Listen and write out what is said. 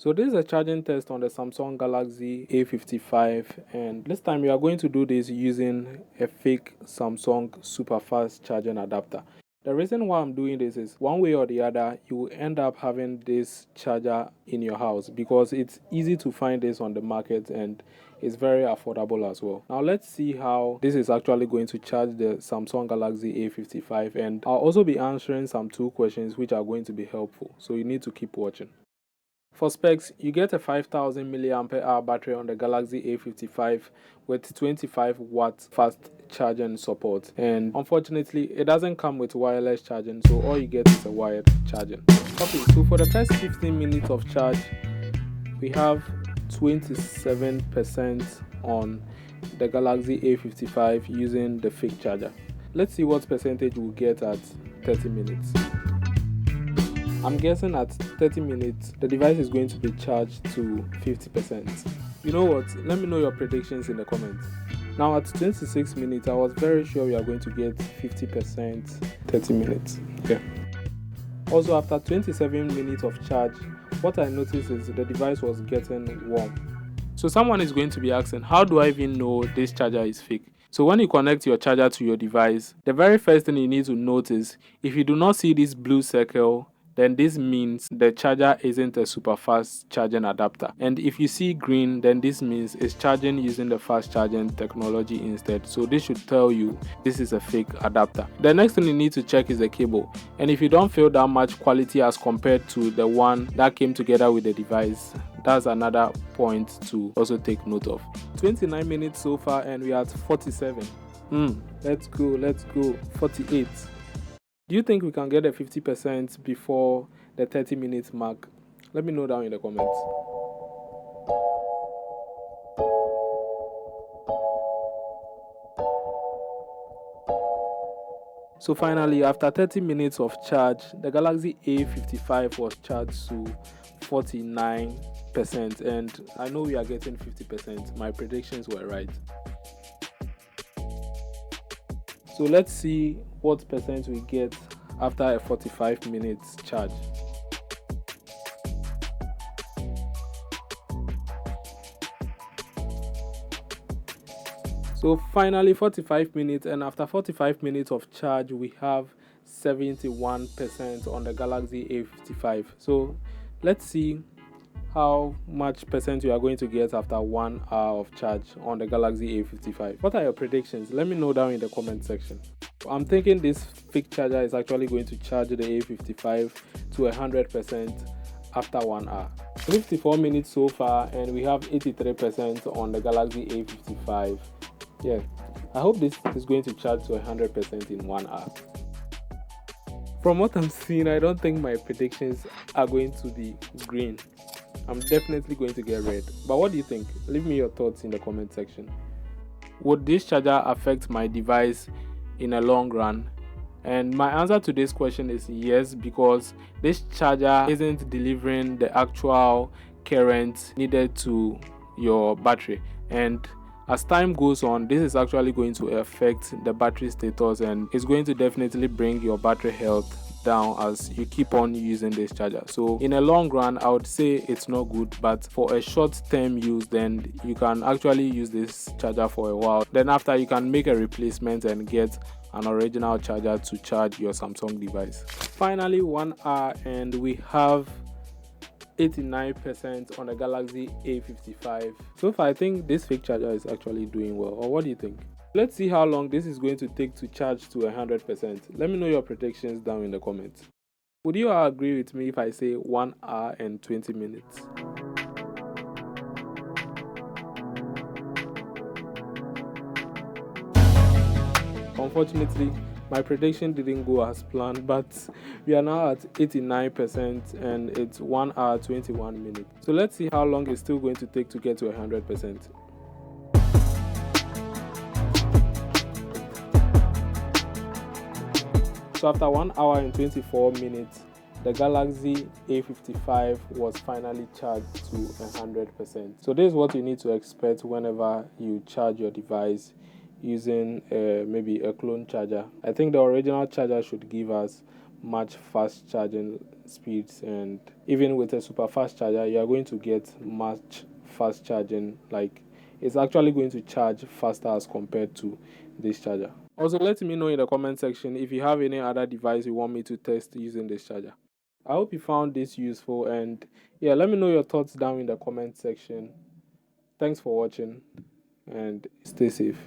So this is a charging test on the Samsung Galaxy A55, and this time we are going to do this using a fake Samsung super fast charging adapter. The reason why I'm doing this is one way or the other you will end up having this charger in your house because it's easy to find this on the market and it's very affordable as well. Now let's see how this is actually going to charge the Samsung Galaxy A55, and I'll also be answering some 2 questions which are going to be helpful, so you need to keep watching. For specs, you get a 5000 mAh battery on the Galaxy A55 with 25 watt fast charging support, and unfortunately it doesn't come with wireless charging, so all you get is a wired charging. Okay, so for the first 15 minutes of charge we have 27% on the Galaxy A55 using the fake charger. Let's see what percentage we'll get at 30 minutes. I'm guessing at 30 minutes, the device is going to be charged to 50%. You know what? Let me know your predictions in the comments. Now at 26 minutes, I was very sure we are going to get 50%, 30 minutes. Yeah. Also, after 27 minutes of charge, what I noticed is the device was getting warm. So someone is going to be asking, how do I even know this charger is fake? So when you connect your charger to your device, the very first thing you need to notice, if you do not see this blue circle, then this means the charger isn't a super fast charging adapter. And if you see green, then this means it's charging using the fast charging technology instead. So this should tell you this is a fake adapter. The next thing you need to check is the cable. And if you don't feel that much quality as compared to the one that came together with the device, that's another point to also take note of. 29 minutes so far and we are at 47. Let's go. 48. Do you think we can get a 50% before the 30 minutes mark? Let me know down in the comments. So finally, after 30 minutes of charge, the Galaxy A55 was charged to 49%, and I know we are getting 50%. My predictions were right. So let's see what percent we get after a 45 minutes charge. So finally 45 minutes, and after 45 minutes of charge we have 71% on the Galaxy A55. So let's see how much percent you are going to get after 1 hour of charge on the Galaxy A55. What are your predictions? Let me know down in the comment section. I'm thinking this fake charger is actually going to charge the A55 to 100% after 1 hour. 54 minutes so far and we have 83% on the Galaxy A55. Yeah, I hope this is going to charge to 100% in 1 hour. From what I'm seeing, I don't think my predictions are going to be green. I'm definitely going to get red. But what do you think? Leave me your thoughts in the comment section. Would this charger affect my device in a long run? And my answer to this question is yes, because this charger isn't delivering the actual current needed to your battery, and as time goes on, this is actually going to affect the battery status and it's going to definitely bring your battery health down as you keep on using this charger. So in a long run, I would say it's not good, but for a short term use, then you can actually use this charger for a while. Then after, you can make a replacement and get an original charger to charge your Samsung device. Finally, 1 hour and we have 89% on the Galaxy A55. So far, I think this fake charger is actually doing well. Or what do you think? Let's see how long this is going to take to charge to 100%. Let me know your predictions down in the comments. Would you all agree with me if I say 1 hour and 20 minutes? Unfortunately, my prediction didn't go as planned, but we are now at 89% and it's 1 hour 21 minutes. So let's see how long it's still going to take to get to 100%. So after 1 hour and 24 minutes, the Galaxy A55 was finally charged to 100%. So this is what you need to expect whenever you charge your device using maybe a clone charger. I think the original charger should give us much fast charging speeds, and even with a super fast charger you are going to get much fast charging. Like, it's actually going to charge faster as compared to this charger. Also, let me know in the comment section if you have any other device you want me to test using this charger. I hope you found this useful, and yeah, let me know your thoughts down in the comment section. Thanks for watching, and stay safe.